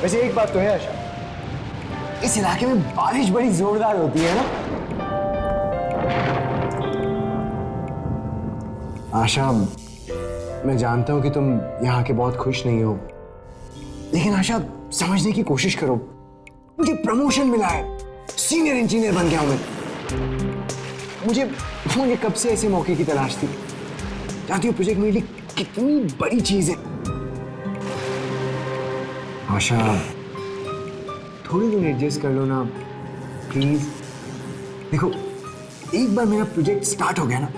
वैसे एक बात तो है आशा, इस इलाके में बारिश बड़ी जोरदार होती है ना। आशा, मैं जानता हूं कि तुम यहाँ के बहुत खुश नहीं हो, लेकिन आशा समझने की कोशिश करो। मुझे प्रमोशन मिला है, सीनियर इंजीनियर बन गया हूं मैं। मुझे कब से ऐसे मौके की तलाश थी। जानती हो प्रोजेक्ट मेरे लिए कितनी बड़ी चीज है। आशा, थोड़ी दिन एडजस्ट कर लो ना प्लीज। देखो, एक बार मेरा प्रोजेक्ट स्टार्ट हो गया ना,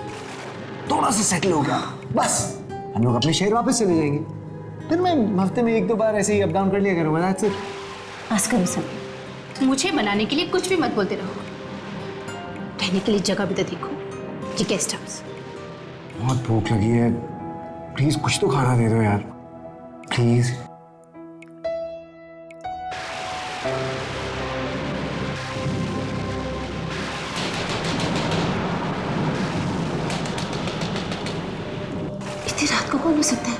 थोड़ा सा सेटल हो गया, बस हम लोग अपने शहर वापस चले जाएंगे। फिर मैं हफ्ते में 1-2 बार ऐसे ही अप डाउन कर लिया करूंगा। That's it. बस करो समीर, मुझे बनाने के लिए कुछ भी मत बोलते रहो। रहने के लिए जगह भी तो देखो, ये गेस्ट हाउस। बहुत भूख लगी है, प्लीज कुछ तो खाना दे दो यार, प्लीज। इतनी रात को कौन हो सकता है?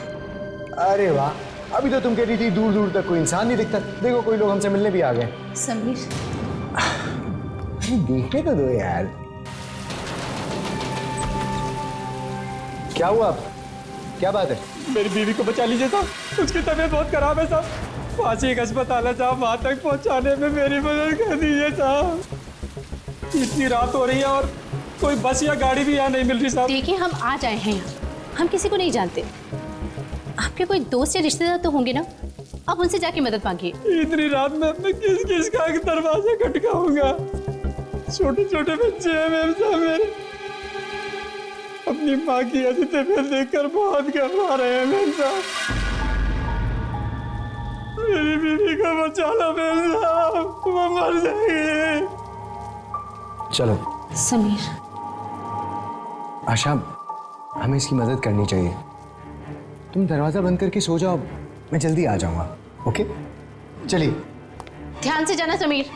अरे वाह, अभी तो तुम कह रही थी दूर दूर तक कोई इंसान नहीं दिखता। देखो, कोई लोग हमसे मिलने भी आ गए। समीर, अरे देखने तो दो यार। क्या हुआ? क्या बात है? मेरी बीवी को बचा लीजिए साहब, उसकी तबीयत बहुत खराब है साहब। पास ही एक अस्पताल है साहब, वहां तक पहुंचाने में मेरी मदद कर दीजिए साहब। इतनी रात हो रही है और कोई बस या गाड़ी भी यहाँ नहीं मिल रही साहब। देखिए हम आ जाए हैं यहाँ, हम किसी को नहीं जानते। आपके कोई दोस्त या रिश्तेदार तो होंगे ना, आप उनसे जाके मदद मांगिए। इतनी रात में अपने किस किस का दरवाजा खटकाऊंगा? छोटे छोटे बच्चे हैं मेरे साथ। मेरे अपनी माँ की ऐसी तबीयत देखकर बहुत घबरा रहे हैं मेरे साथ। मेरी बीवी को बचा लो मेरे साथ, वो मर जाएगी। चलो समीर, आशा, हमें इसकी मदद करनी चाहिए। तुम दरवाजा बंद करके सो जाओ, मैं जल्दी आ जाऊंगा। ओके, चलिए। ध्यान से जाना समीर।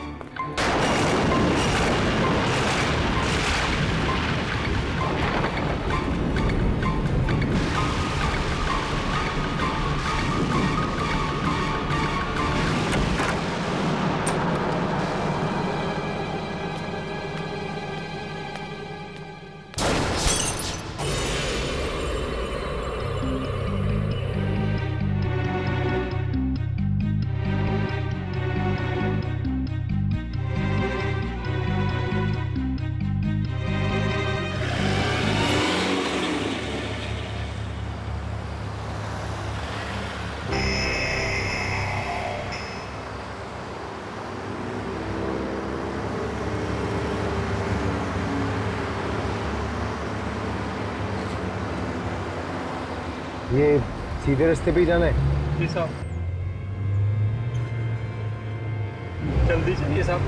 ये सीधे रास्ते पे ही जाना है? जी साहब, जल्दी चलिए साहब।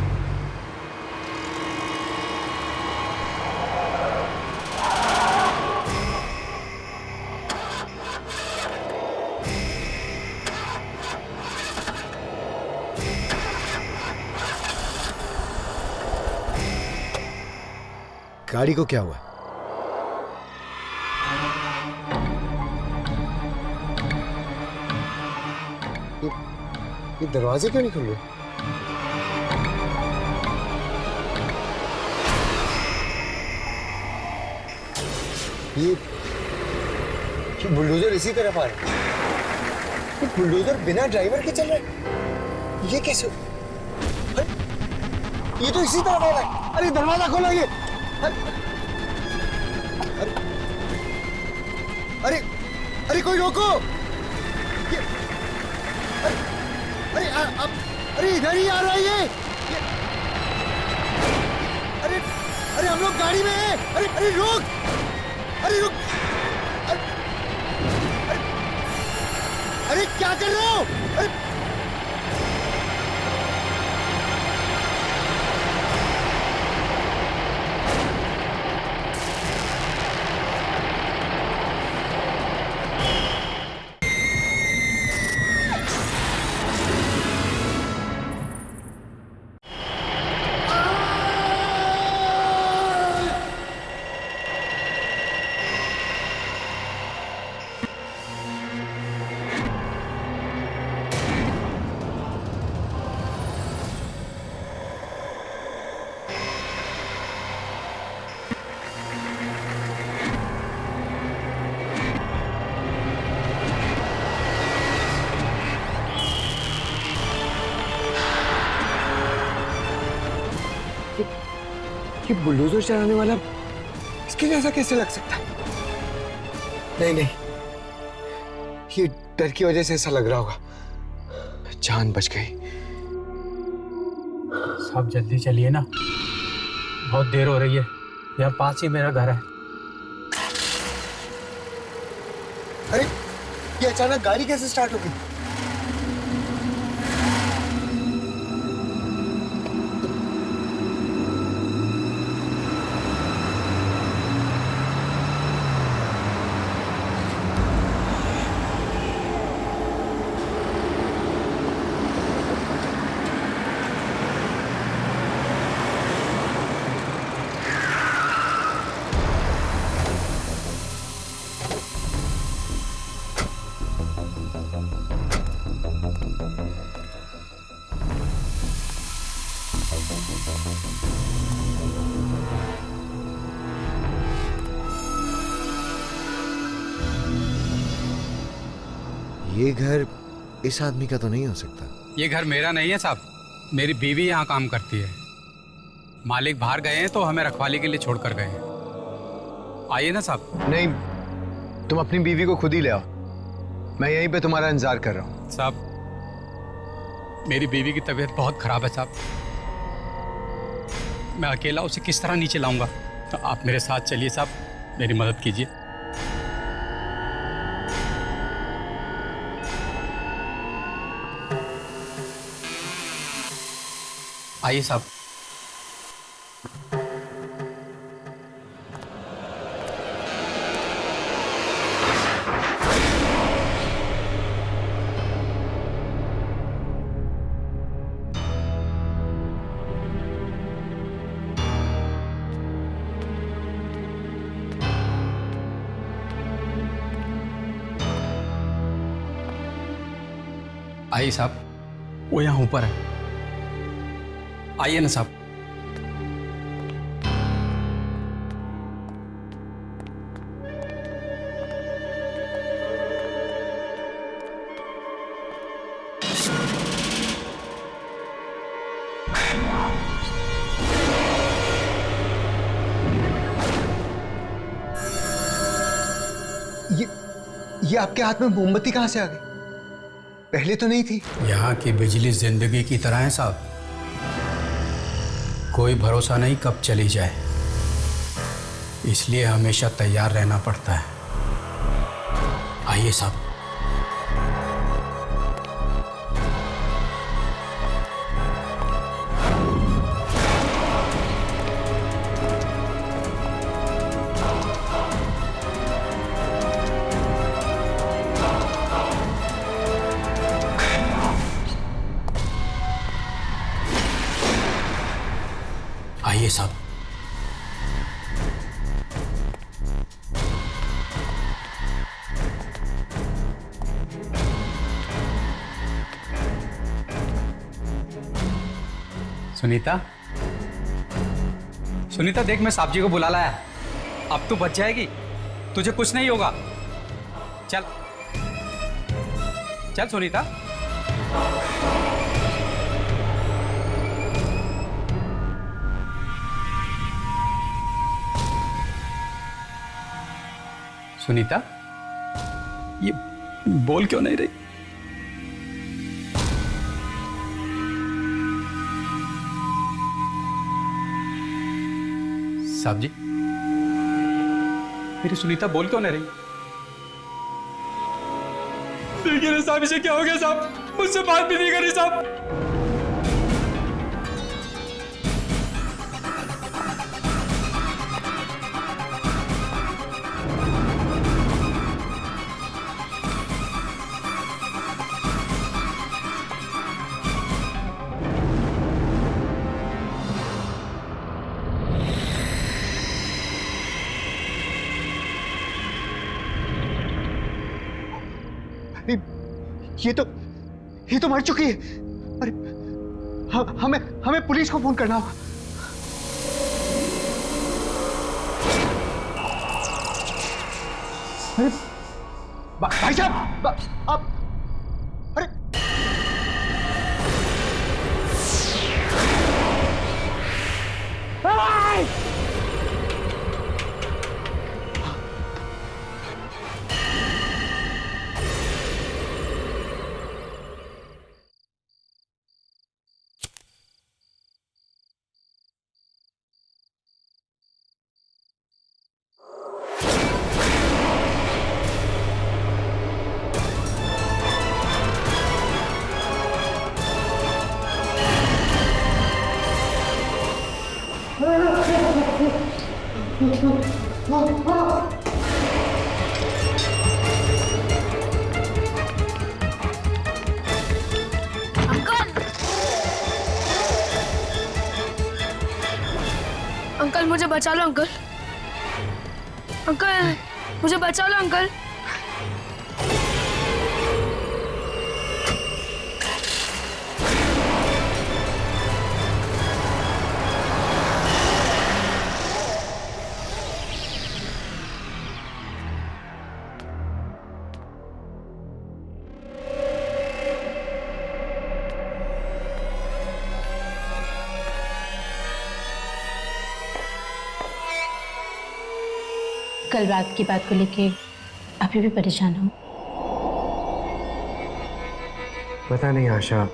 गाड़ी को क्या हुआ? ये दरवाजे क्यों नहीं खुल रहे? ये बुलडोजर इसी तरफ आ रहा है। ये बुलडोजर बिना ड्राइवर के चल रहा है, ये कैसे? अरे, ये तो इसी तरफ आ रहा है। अरे दरवाजा खोलो ये। अरे अरे अरे कोई रोको। अरे अरे इधर ही आ रहा है ये। अरे अरे हम लोग गाड़ी में हैं। अरे अरे रुक, अरे रुक। अरे क्या कर रहे हो? अरे ये बुलडोजर चलाने वाला इसके जैसा कैसे लग सकता है? नहीं नहीं, ये डर की वजह से ऐसा लग रहा होगा। जान बच गई। सब जल्दी चलिए ना, बहुत देर हो रही है। यहाँ पास ही मेरा घर है। अरे ये अचानक गाड़ी कैसे स्टार्ट हो गई? ये घर इस आदमी का तो नहीं हो सकता। ये घर मेरा नहीं है साहब, मेरी बीवी यहाँ काम करती है। मालिक बाहर गए हैं तो हमें रखवाली के लिए छोड़कर गए हैं। आइए ना साहब। नहीं, तुम अपनी बीवी को खुद ही ले आओ, मैं यहीं पे तुम्हारा इंतजार कर रहा हूँ। साहब, मेरी बीवी की तबीयत बहुत खराब है साहब। मैं अकेला उसे किस तरह नीचे लाऊंगा? तो आप मेरे साथ चलिए साहब, मेरी मदद कीजिए। आइए साहब। आइए साहब, वो यहाँ ऊपर है। आइए ना साहब। ये आपके हाथ में मोमबत्ती कहां से आ गई? पहले तो नहीं थी। यहाँ की बिजली जिंदगी की तरह है साहब, कोई भरोसा नहीं कब चली जाए, इसलिए हमेशा तैयार रहना पड़ता है। आइए साहब। आइए साहब। सुनीता, सुनीता देख, मैं साहब जी को बुला लाया। अब तू बच जाएगी, तुझे कुछ नहीं होगा। चल चल सुनीता। सुनीता, ये बोल क्यों नहीं रही? साहब जी, मेरी सुनीता बोल क्यों नहीं रही? देखिए साहब, इसे क्या हो गया साहब? मुझसे बात भी नहीं करी साहब। ये तो मर चुकी है। अरे हमें पुलिस को फोन करना होगा। अरे भाई साहब, आप अरे अंकल मुझे बचा लो अंकल। अंकल मुझे बचा लो अंकल। कल रात की बात को लेके अभी भी परेशान हो? पता नहीं आशा,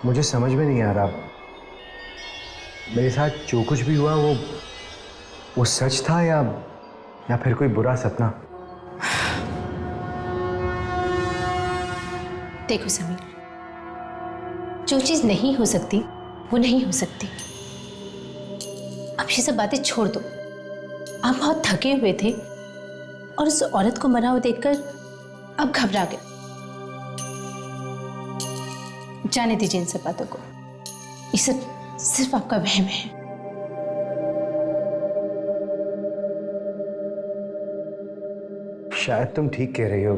मुझे समझ में नहीं आ रहा मेरे साथ जो कुछ भी हुआ वो सच था या फिर कोई बुरा सपना। देखो समीर, जो चीज नहीं हो सकती वो नहीं हो सकती। अब ये सब बातें छोड़ दो। आप बहुत थके हुए थे और उस औरत को मरा हुआ देखकर अब घबरा गए। जाने दीजिए इन सब बातों को, ये सब सिर्फ आपका वहम है। शायद तुम ठीक कह रही हो।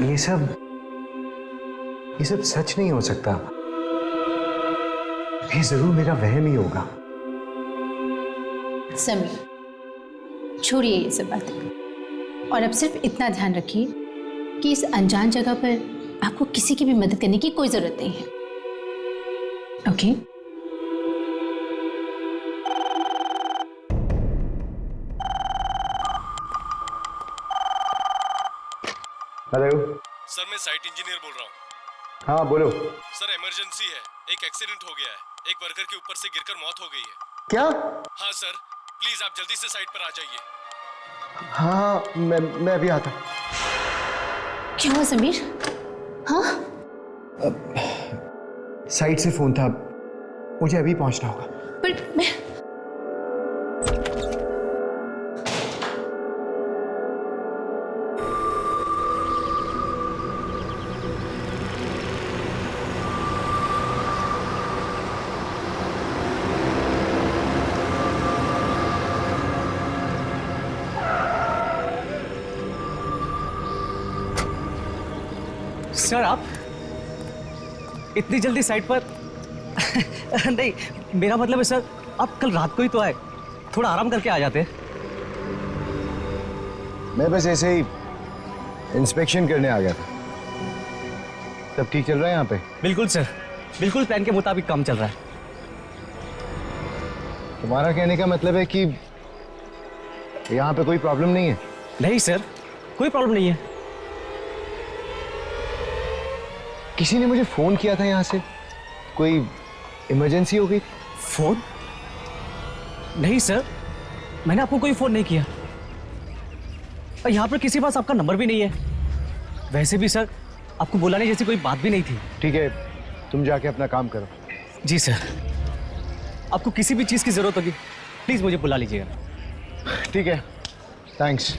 ये सब सच नहीं हो सकता। ये जरूर मेरा वहम ही होगा। समीर छोड़िए ये सब बातें और अब सिर्फ इतना ध्यान रखिए कि इस अनजान जगह पर आपको किसी की भी मदद करने की कोई जरूरत नहीं है। ओके? हेलो सर, मैं साइट इंजीनियर बोल रहा हूँ। हाँ बोलो। सर इमरजेंसी है, एक एक्सीडेंट हो गया है। एक वर्कर के ऊपर से गिरकर मौत हो गई है। क्या? हाँ सर, प्लीज आप जल्दी से साइट पर आ जाइए। हाँ मैं अभी आता। क्या हुआ समीर? हाँ? साइट से फोन था, मुझे अभी पहुंचना होगा। पर मैं सर आप इतनी जल्दी साइट पर नहीं, मेरा मतलब है सर आप कल रात को ही तो आए, थोड़ा आराम करके आ जाते। मैं बस ऐसे ही इंस्पेक्शन करने आ गया था। सब ठीक चल रहा है यहाँ पे? बिल्कुल सर, बिल्कुल प्लान के मुताबिक काम चल रहा है। तुम्हारा कहने का मतलब है कि यहाँ पे कोई प्रॉब्लम नहीं है? नहीं सर, कोई प्रॉब्लम नहीं है। किसी ने मुझे फोन किया था यहाँ से, कोई इमरजेंसी हो गई? फोन? नहीं सर, मैंने आपको कोई फोन नहीं किया और यहाँ पर किसी के पास आपका नंबर भी नहीं है। वैसे भी सर आपको बुलाने जैसी कोई बात भी नहीं थी। ठीक है, तुम जाके अपना काम करो। जी सर, आपको किसी भी चीज़ की जरूरत होगी प्लीज मुझे बुला लीजिएगा। ठीक है, थैंक्स।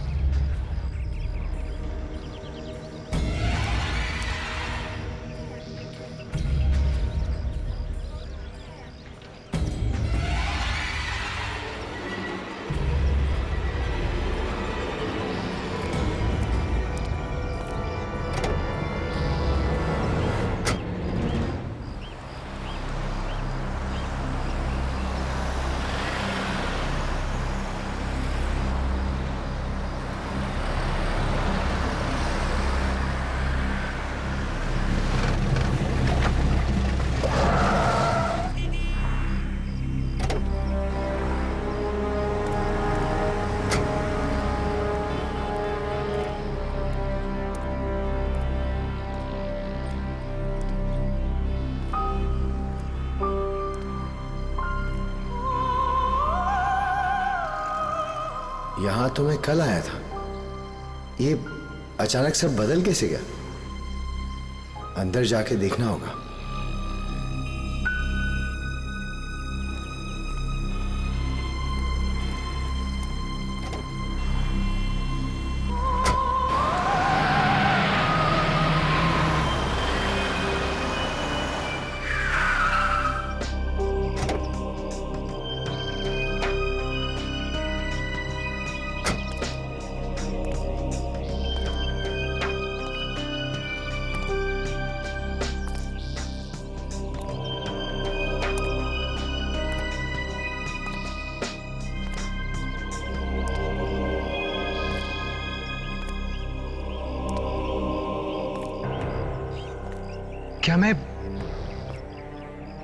यहाँ तो मैं कल आया था, ये अचानक सब बदल कैसे गया? अंदर जाके देखना होगा।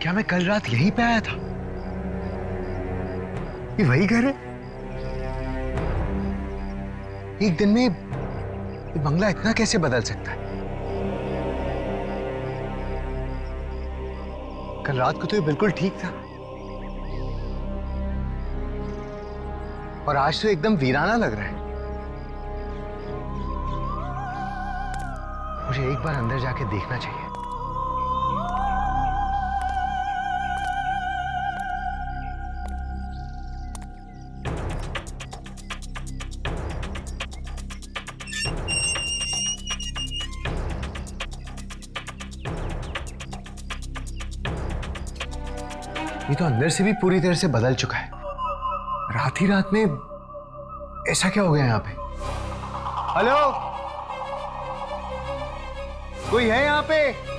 क्या मैं कल रात यहीं पे आया था? ये वही घर है? एक दिन में ये बंगला इतना कैसे बदल सकता है? कल रात को तो ये बिल्कुल ठीक था, और आज तो एकदम वीराना लग रहा है। मुझे एक बार अंदर जाके देखना चाहिए। ये तो अंदर से भी पूरी तरह से बदल चुका है। रात ही रात में ऐसा क्या हो गया यहां पे? हेलो, कोई है यहां पे?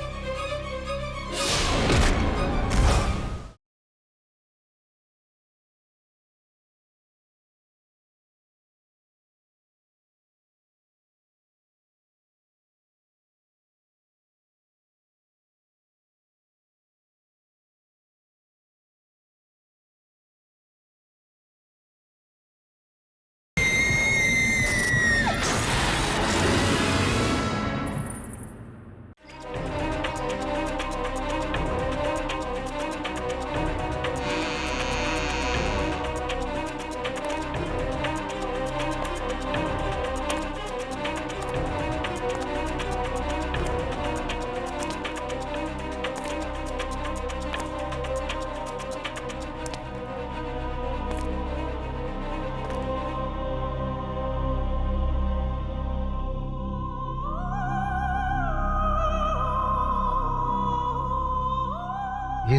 ये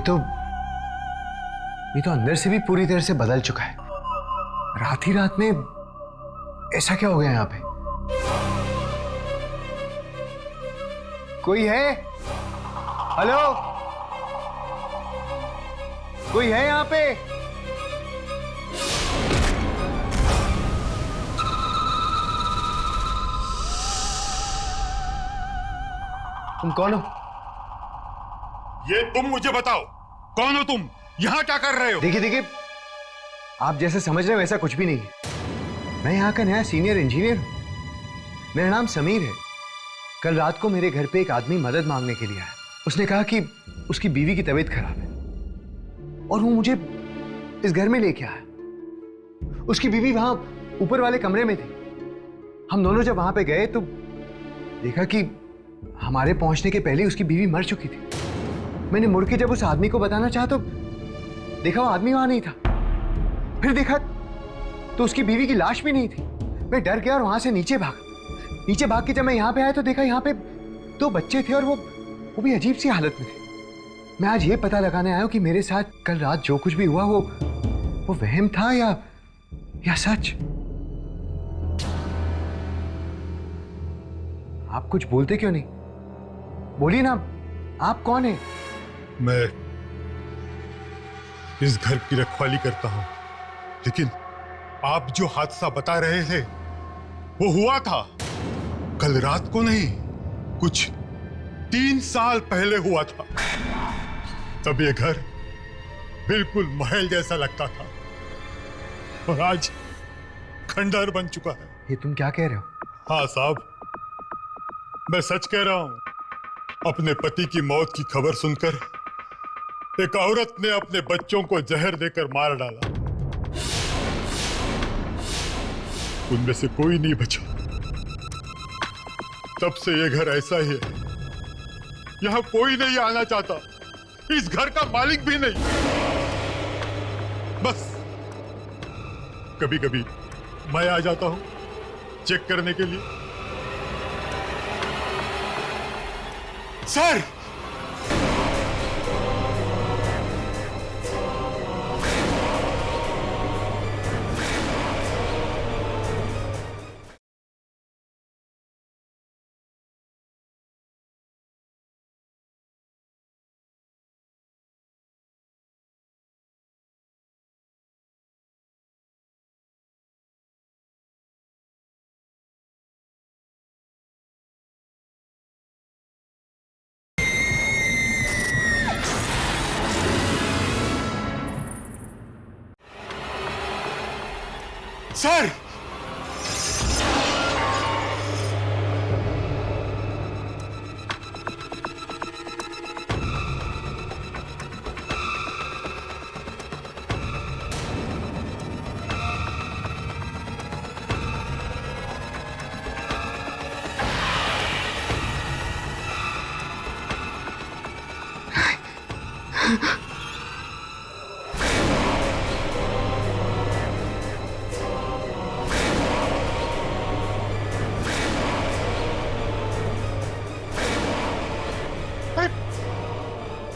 तो अंदर से भी पूरी तरह से बदल चुका है। रात ही रात में ऐसा क्या हो गया यहां पे? कोई है? हेलो, कोई है यहां पे? तुम कौन हो? ये तुम मुझे बताओ, कौन हो तुम? यहां क्या कर रहे हो? देखिए, आप जैसे समझ रहे हो वैसा कुछ भी नहीं है। मैं यहाँ का नया सीनियर इंजीनियर हूँ। मेरा नाम समीर है। कल रात को मेरे घर पे एक आदमी मदद मांगने के लिए आया। उसने कहा कि उसकी बीवी की तबीयत खराब है और वो मुझे इस घर में लेके आया। उसकी बीवी वहां ऊपर वाले कमरे में थी। हम दोनों जब वहां पे गए तो देखा कि हमारे पहुंचने के पहले उसकी बीवी मर चुकी थी। मैंने मुड़ के जब उस आदमी को बताना चाहा तो देखा वो आदमी वहां नहीं था। फिर देखा तो उसकी बीवी की लाश भी नहीं थी। मैं डर गया और वहां से नीचे भाग के जब मैं यहाँ पे आया तो देखा यहाँ पे 2 बच्चे थे और वो भी अजीब सी हालत में थे। मैं आज ये पता लगाने आया हूं कि मेरे साथ कल रात जो कुछ भी हुआ वो वहम था या सच। आप कुछ बोलते क्यों नहीं? बोलिए ना, आप कौन है? मैं इस घर की रखवाली करता हूं, लेकिन आप जो हादसा बता रहे थे वो हुआ था कल रात को नहीं, कुछ 3 साल पहले हुआ था। तब ये घर बिल्कुल महल जैसा लगता था और आज खंडहर बन चुका है। ये तुम क्या कह रहे हो? हाँ साहब, मैं सच कह रहा हूं। अपने पति की मौत की खबर सुनकर एक औरत ने अपने बच्चों को जहर देकर मार डाला। उनमें से कोई नहीं बचा। तब से ये घर ऐसा ही है। यहां कोई नहीं आना चाहता, इस घर का मालिक भी नहीं। बस कभी कभी मैं आ जाता हूं चेक करने के लिए। सर, सर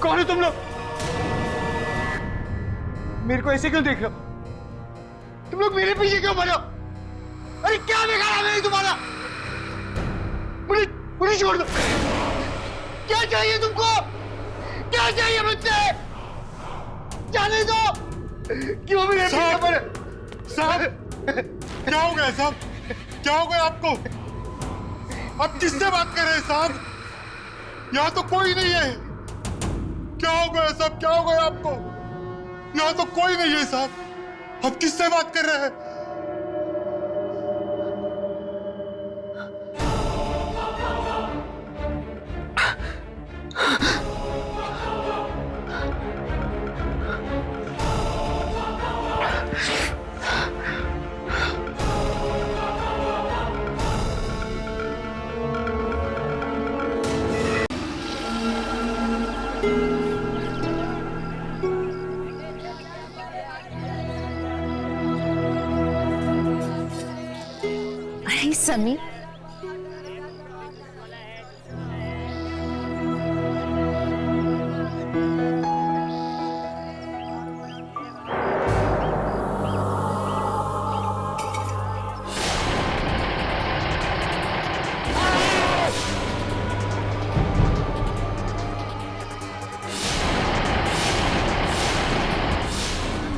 कौन है तुम लोग? मेरे को ऐसे क्यों देख रहे हो? तुम लोग मेरे पीछे क्यों पड़े हो? अरे क्या बिगाड़ा मैंने तुम्हारा? मुझे मुझे छोड़ दो। क्या चाहिए तुमको? क्या चाहिए मुझसे? जाने दो। क्यों मेरे पीछे पड़े? साहब क्या हो गया साहब? क्या हो गया आपको? आप किससे बात कर रहे हैं साहब? यहाँ तो कोई नहीं है। क्या हो गया साहब? क्या हो गया आपको? यहाँ तो कोई नहीं है साहब। आप किससे बात कर रहे हैं? अरे समीर,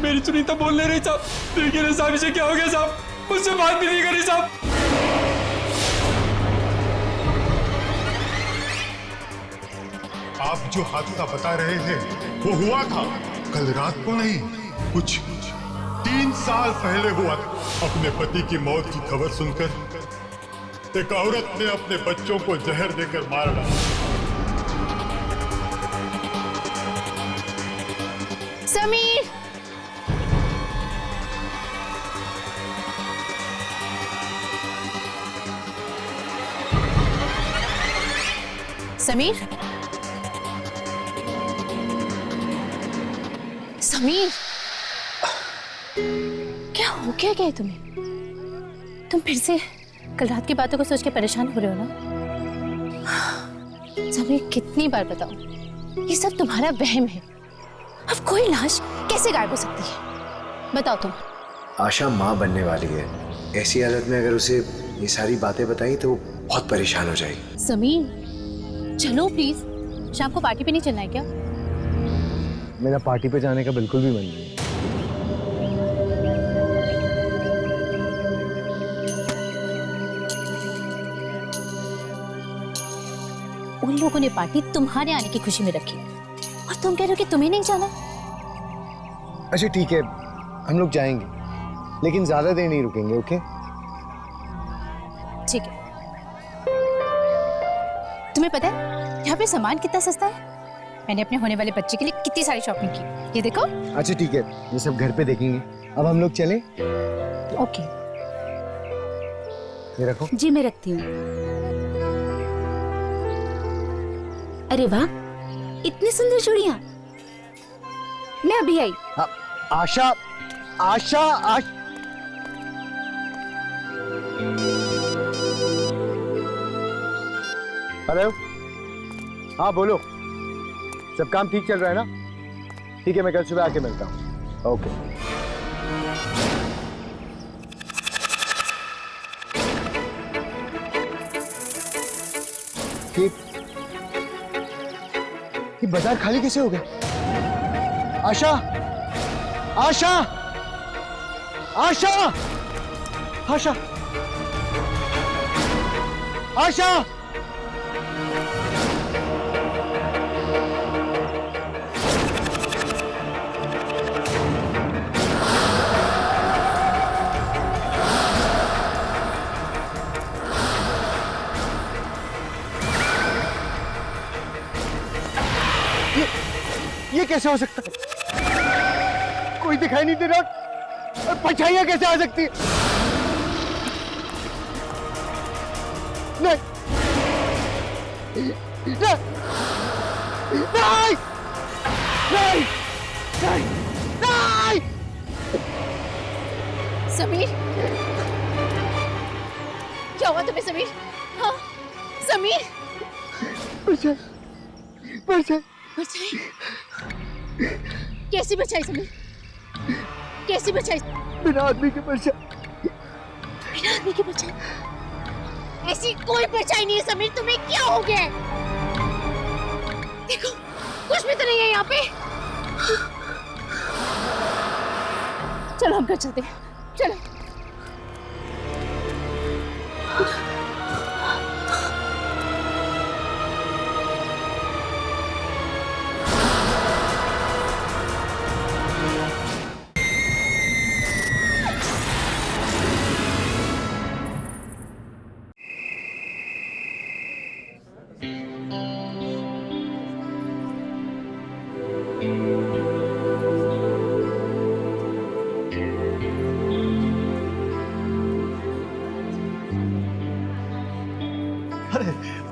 मेरी सुनीता बोल नहीं रही साहब। देखिए ना साहब, इसे क्या हो गया साहब? मुझसे बात भी नहीं करी साहब। आप जो हादसा बता रहे थे वो हुआ था कल रात को नहीं, कुछ 3 साल पहले हुआ था। अपने पति की मौत की खबर सुनकर एक औरत ने अपने बच्चों को जहर देकर मार डाला। समीर, समीर, समीर, क्या हो क्या गया तुम्हें? तुम फिर से कल रात की बातों को सोच के परेशान हो रहे हो ना? समीर, कितनी बार बताओ, ये सब तुम्हारा वहम है। अब कोई लाश कैसे गायब हो सकती है? बताओ तुम। आशा माँ बनने वाली है। ऐसी हालत में अगर उसे ये सारी बातें बताई तो वो बहुत परेशान हो जाएगी। समीर, चलो प्लीज। शाम को पार्टी पे नहीं चलना है क्या? मेरा पार्टी पे जाने का बिल्कुल भी मन नहीं है। उन लोगों ने पार्टी तुम्हारे आने की खुशी में रखी और तुम कह रहे हो कि तुम्हें नहीं जाना? अच्छा ठीक है, हम लोग जाएंगे, लेकिन ज्यादा देर नहीं रुकेंगे। ओके ठीक है। तुम्हें पता है यहाँ पे सामान कितना सस्ता है? मैंने अपने होने वाले बच्चे के लिए कितनी सारी शॉपिंग की, ये देखो। अच्छा ठीक है, ये सब घर पे देखेंगे। अब हम लोग चलें? ओके। ये रखो। जी मैं रखती हूँ। अरे वाह, इतनी सुंदर चूड़ियां। मैं अभी आई। आशा, आशा, हेलो, हाँ बोलो। सब काम ठीक चल रहा है ना? ठीक है, मैं कल सुबह आके मिलता हूँ। ओके। ये बाजार खाली कैसे हो गया? आशा, आशा, आशा, आशा, आशा, कैसे हो सकता है? कोई दिखाई नहीं दे रहा, और परछाइयां कैसे आ सकती है? नहीं नहीं नहीं नहीं नहीं नहीं। समीर, क्या हुआ तुम्हें समीर? हाँ समीर, परछाई परछाई बचाई? कैसी बचाई समीर? कैसी बचाई? बिना आदमी के परछाई। बिना आदमी की बचाई? ऐसी कोई बचाई नहीं है समीर, तुम्हें क्या हो गया है? देखो कुछ भी तो नहीं है यहाँ पे। चलो हम घर चलते हैं, चलो।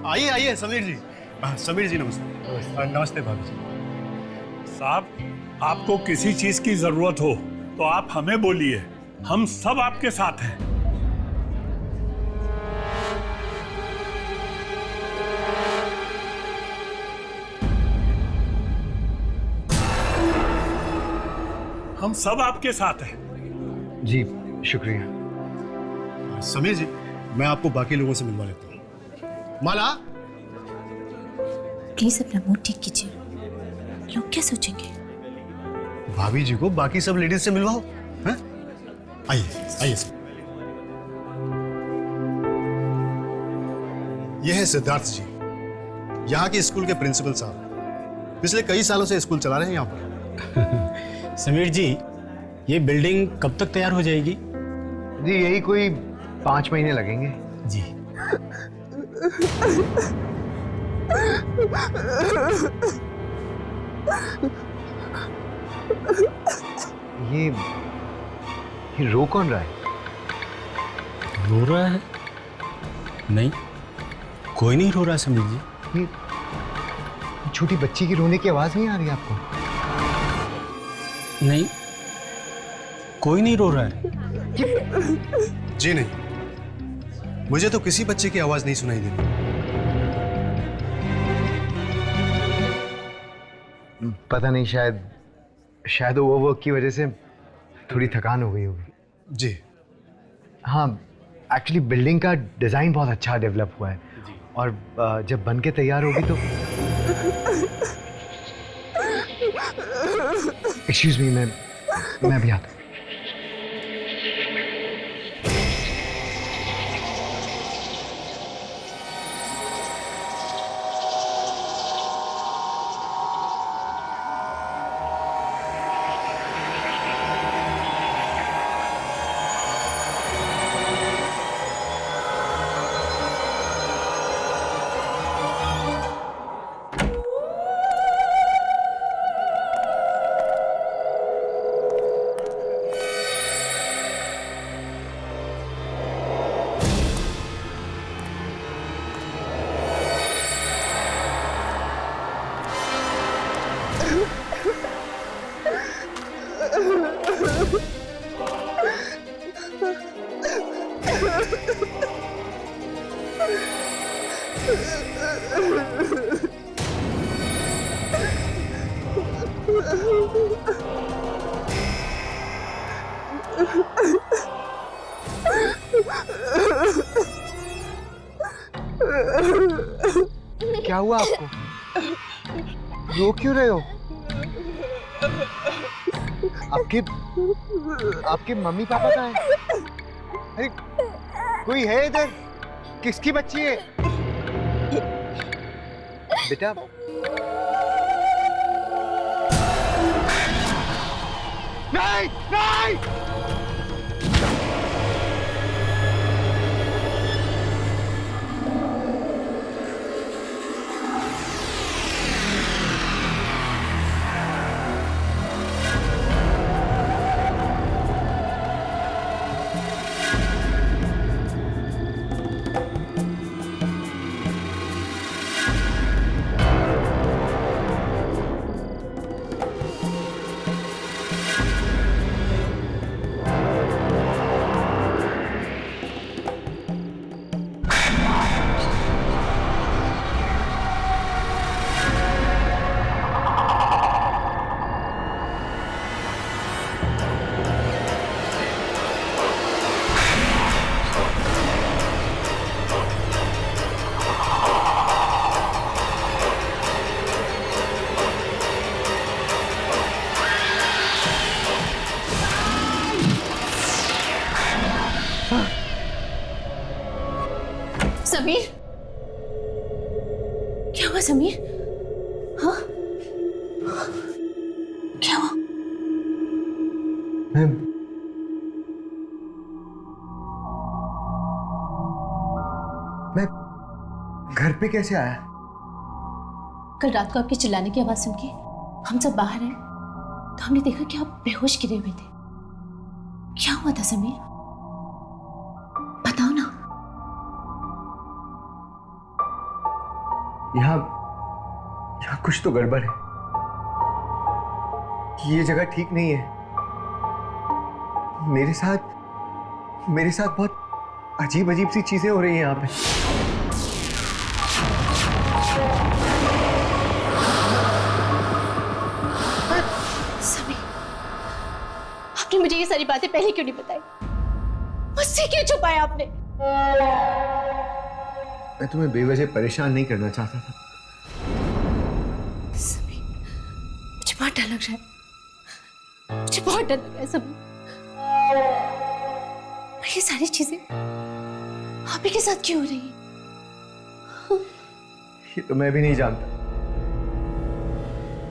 आइए आइए समीर जी। समीर जी नमस्ते। नमस्ते भाभी जी। साहब आपको किसी चीज की जरूरत हो तो आप हमें बोलिए, हम सब आपके साथ हैं। हम सब आपके साथ हैं। जी शुक्रिया। समीर जी मैं आपको बाकी लोगों से मिलवा लेता हूँ। माला, प्लीज अपना मूड ठीक कीजिए, लोग क्या सोचेंगे? भाभी जी को बाकी सब लेडीज से मिलवाओ। हैं? आइए आइए। यह है सिद्धार्थ जी, यहाँ के स्कूल के प्रिंसिपल साहब। पिछले कई सालों से स्कूल चला रहे हैं यहाँ पर। समीर जी, ये बिल्डिंग कब तक तैयार हो जाएगी? जी यही कोई 5 महीने लगेंगे। जी। ये रो कौन रहा है? रो रहा है? नहीं, कोई नहीं रो रहा समीर जी। ये छोटी बच्ची की रोने की आवाज नहीं आ रही आपको? नहीं, कोई नहीं रो रहा है। जी नहीं, मुझे तो किसी बच्चे की आवाज नहीं सुनाई दे रही। पता नहीं, शायद ओवरवर्क की वजह से थोड़ी थकान हो गई होगी। जी हाँ, एक्चुअली बिल्डिंग का डिजाइन बहुत अच्छा डेवलप हुआ है और जब बन के तैयार होगी तो एक्सक्यूज मी, मैं भी आता हूँ। क्या हुआ आपको? रो क्यों रहे हो? आपके मम्मी पापा कहाँ हैं? अरे कोई है इधर? किसकी बच्ची है? बेटा नहीं नहीं। समीर, हाँ क्या हुआ? मैं घर पे कैसे आया? कल रात को आपके चिल्लाने की आवाज सुन के हम सब बाहर आए तो हमने देखा कि आप बेहोश गिरे हुए थे। क्या हुआ था समीर, बताओ ना। यहाँ कुछ तो गड़बड़ है। ये जगह ठीक नहीं है। मेरे साथ बहुत अजीब अजीब सी चीजें हो रही हैं यहाँ पे। समीर, आपने मुझे ये सारी बातें पहले क्यों नहीं बताई? मुझसे क्यों छुपाया आपने? मैं तुम्हें बेवजह परेशान नहीं करना चाहता था। समीर, मुझे बहुत डर लग रहा है। मुझे बहुत डर लग रहा है समीर। ये सारी चीजें आप ही के साथ क्यों हो रही है? ये तो मैं भी नहीं जानता,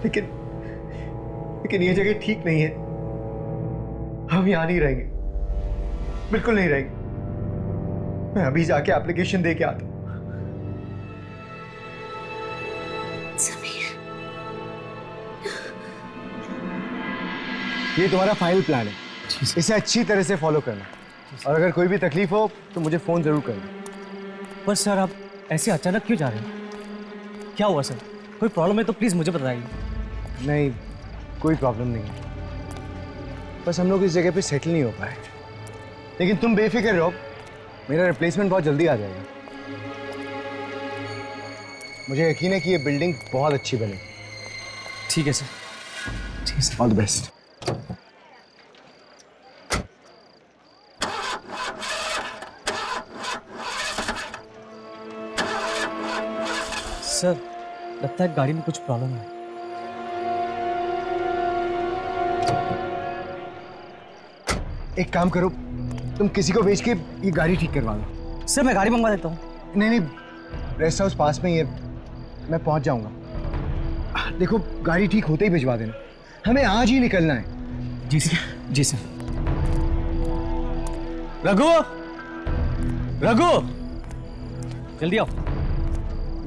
लेकिन ये जगह ठीक नहीं है। हम यहाँ नहीं रहेंगे, बिल्कुल नहीं रहेंगे। मैं अभी जाके एप्लीकेशन दे के आता हूँ। समीर, ये तुम्हारा फाइनल प्लान है, इसे अच्छी तरह से फॉलो करना, और अगर कोई भी तकलीफ हो तो मुझे फोन जरूर करना। पर सर आप ऐसे अचानक क्यों जा रहे हैं? क्या हुआ सर? कोई प्रॉब्लम है तो प्लीज मुझे बताइए। नहीं, कोई प्रॉब्लम नहीं है, बस हम लोग इस जगह पे सेटल नहीं हो पाए। लेकिन तुम बेफिक्र रहो, मेरा रिप्लेसमेंट बहुत जल्दी आ जाएगा। मुझे यकीन है कि ये बिल्डिंग बहुत अच्छी बनेगी। ठीक है सर, ठीक है sir. All the best. Sir लगता है गाड़ी में कुछ प्रॉब्लम है। एक काम करो, तुम किसी को भेज के ये गाड़ी ठीक करवा लो। सर मैं गाड़ी मंगवा देता हूँ। नहीं, रेस्ट हाउस पास में ही है, मैं पहुंच जाऊंगा। देखो, गाड़ी ठीक होते ही भिजवा देना, हमें आज ही निकलना है। जी सर, जी सर। रघु, जल्दी आओ,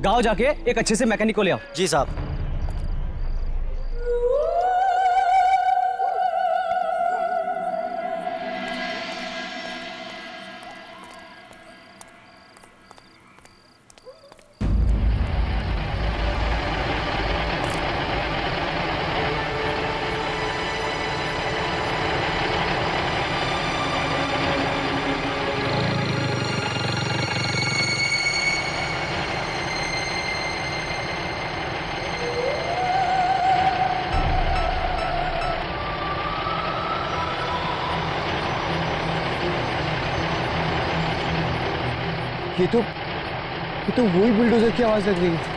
गांव जाके एक अच्छे से मैकेनिक को ले आओ। जी साहब। ये तो वही बुलडोजर की आवाज लग रही है।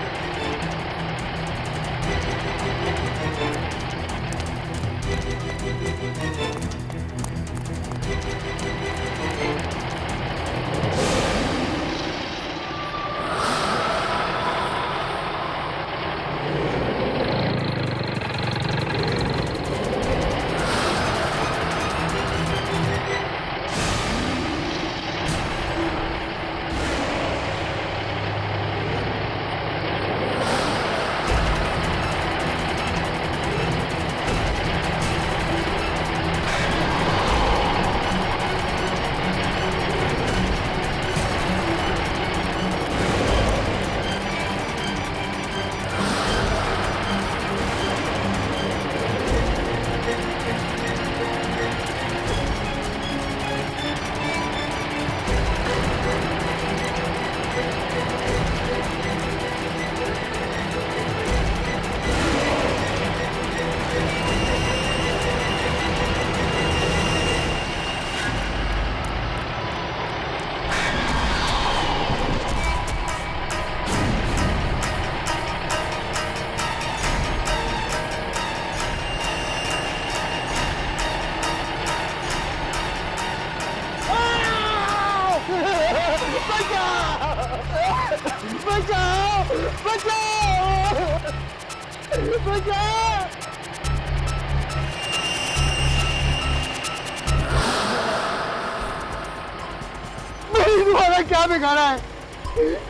तुम्हारा क्या बिगाड़ा है?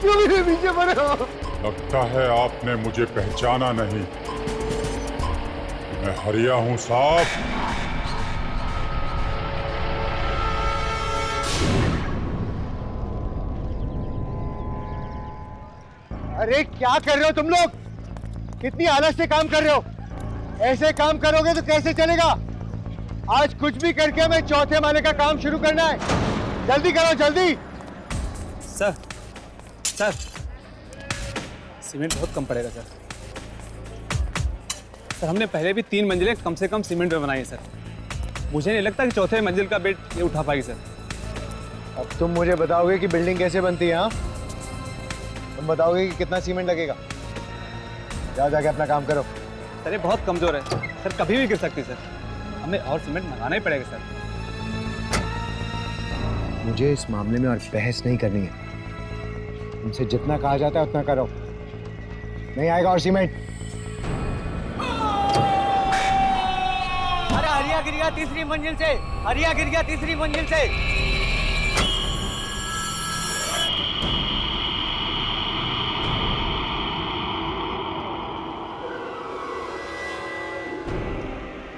क्यों मेरे पीछे पड़े हो? लगता है आपने मुझे पहचाना नहीं। मैं हरिया हूं साहब। अरे क्या कर रहे हो तुम लोग? कितनी आलस से काम कर रहे हो? ऐसे काम करोगे तो कैसे चलेगा? आज कुछ भी करके हमें चौथे माले का काम शुरू करना है। जल्दी करो, जल्दी। सर सर सीमेंट बहुत कम पड़ेगा सर। सर हमने पहले भी 3 मंजिलें कम से कम सीमेंट में बनाई है सर। मुझे नहीं लगता कि चौथे मंजिल का बेड ये उठा पाएगी सर। अब तुम मुझे बताओगे कि बिल्डिंग कैसे बनती है? हाँ, तुम बताओगे कि कितना सीमेंट लगेगा। जाओ जाके अपना काम करो। सर ये बहुत कमजोर है सर, कभी भी गिर सकती है सर। हमें और सीमेंट मंगाना ही पड़ेगा सर। मुझे इस मामले में और बहस नहीं करनी है। तुमसे जितना कहा जाता है उतना करो। नहीं आएगा और सीमेंट। अरे हरिया गिर गया तीसरी मंजिल से, हरिया गिर गया तीसरी मंजिल से।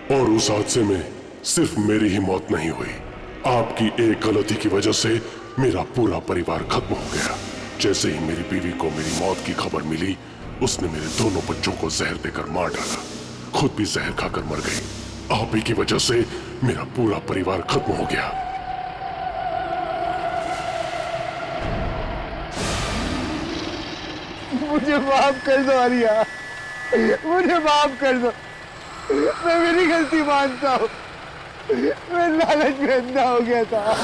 और उस हादसे में सिर्फ मेरी ही मौत नहीं हुई, आपकी एक गलती की वजह से मेरा पूरा परिवार खत्म हो गया। जैसे ही मेरी बीवी को मेरी मौत की खबर मिली, उसने मेरे दोनों बच्चों को जहर देकर मार डाला, खुद भी जहर खाकर मर गई। आप ही की वजह से मेरा पूरा परिवार खत्म हो गया। मुझे माफ कर दो आर्या, मुझे माफ कर दो। मैं मेरी गलती मानता हूँ। मैं लालच में अंधा हो गया था।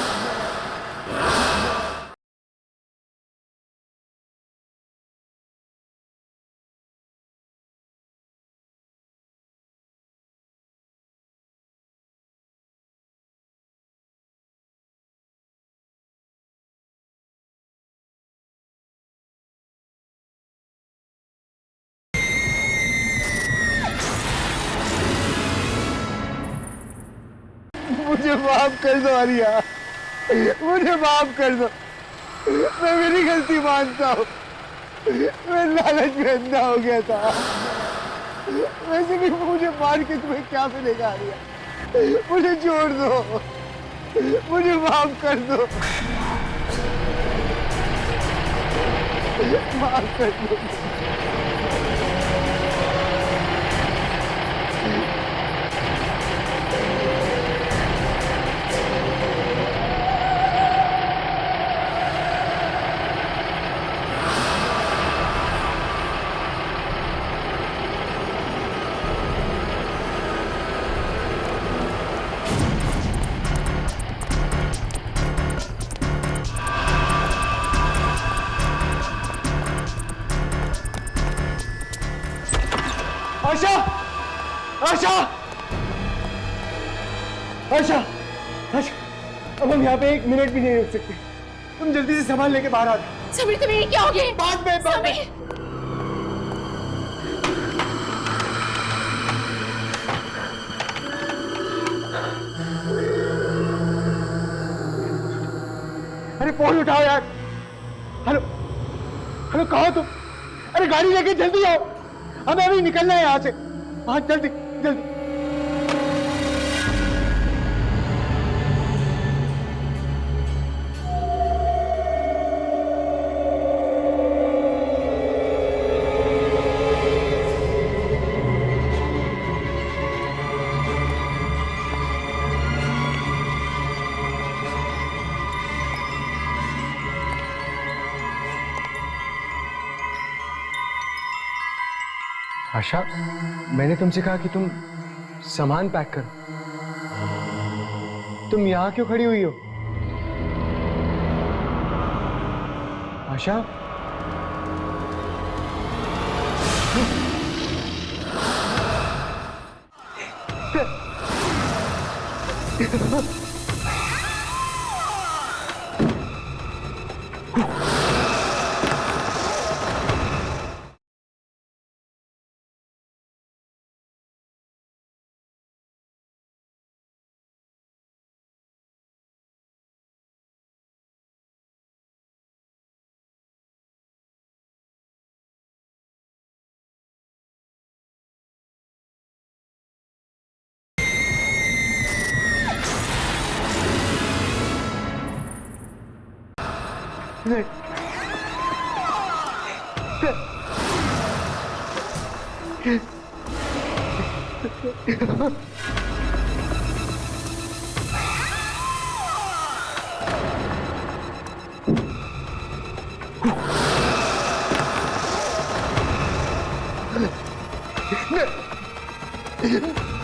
मुझे माफ कर दो आर्या, मुझे माफ कर दो। मैं मेरी गलती मानता हूँ। मैं लालच में अंधा हो गया था। वैसे भी मुझे मार के तुम्हें क्या मिलेगा आर्या? मुझे छोड़ दो, मुझे माफ कर दो, माफ कर दो। आशा, आशा, आशा, आशा, अब हम यहाँ पे 1 मिनट भी नहीं रुक सकते। तुम जल्दी से सामान लेके बाहर आ जाओ। समीर तुम्हें क्या हो गया? बाद में। अरे फोन उठाओ यार। हेलो, हेलो, कहाँ तुम? अरे गाड़ी लेके जल्दी आओ, हमें अभी निकलना है यहाँ से। हाँ जल्दी जल्दी। आशा, मैंने तुमसे कहा कि तुम सामान पैक करो। तुम यहाँ क्यों खड़ी हुई हो? आशा,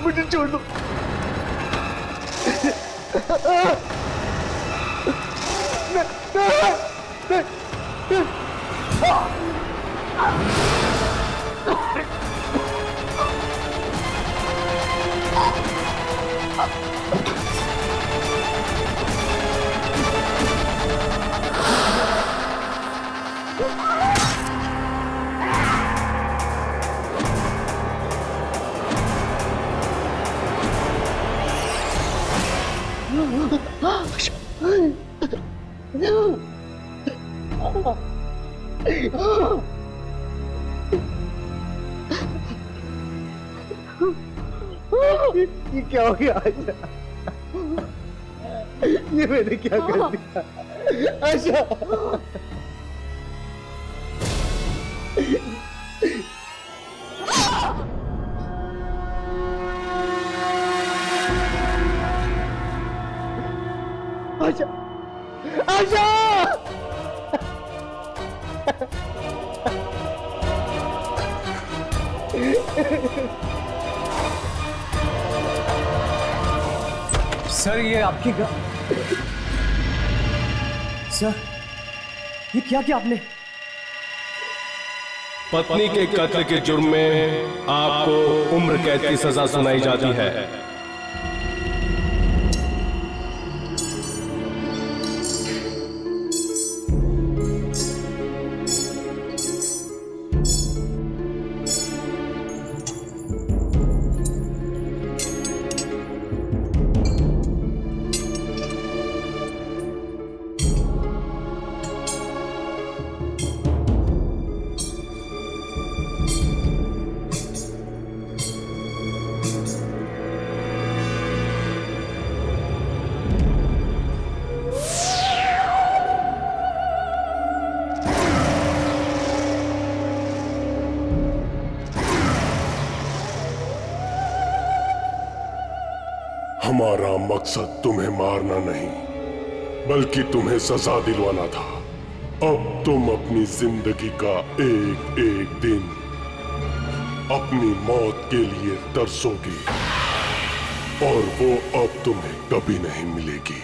मुझे छोड़ दो। ये क्या हो गया आशा? ये मैंने क्या कर दिया आशा? आशा, आशा! सर ये आपकी सर ये क्या किया आपने? पत्नी के कत्ल के जुर्म में आपको उम्र कैद की सजा सुनाई जाती है। हमारा मकसद तुम्हें मारना नहीं, बल्कि तुम्हें सजा दिलवाना था। अब तुम अपनी जिंदगी का एक एक दिन अपनी मौत के लिए तरसोगी, और वो अब तुम्हें कभी नहीं मिलेगी।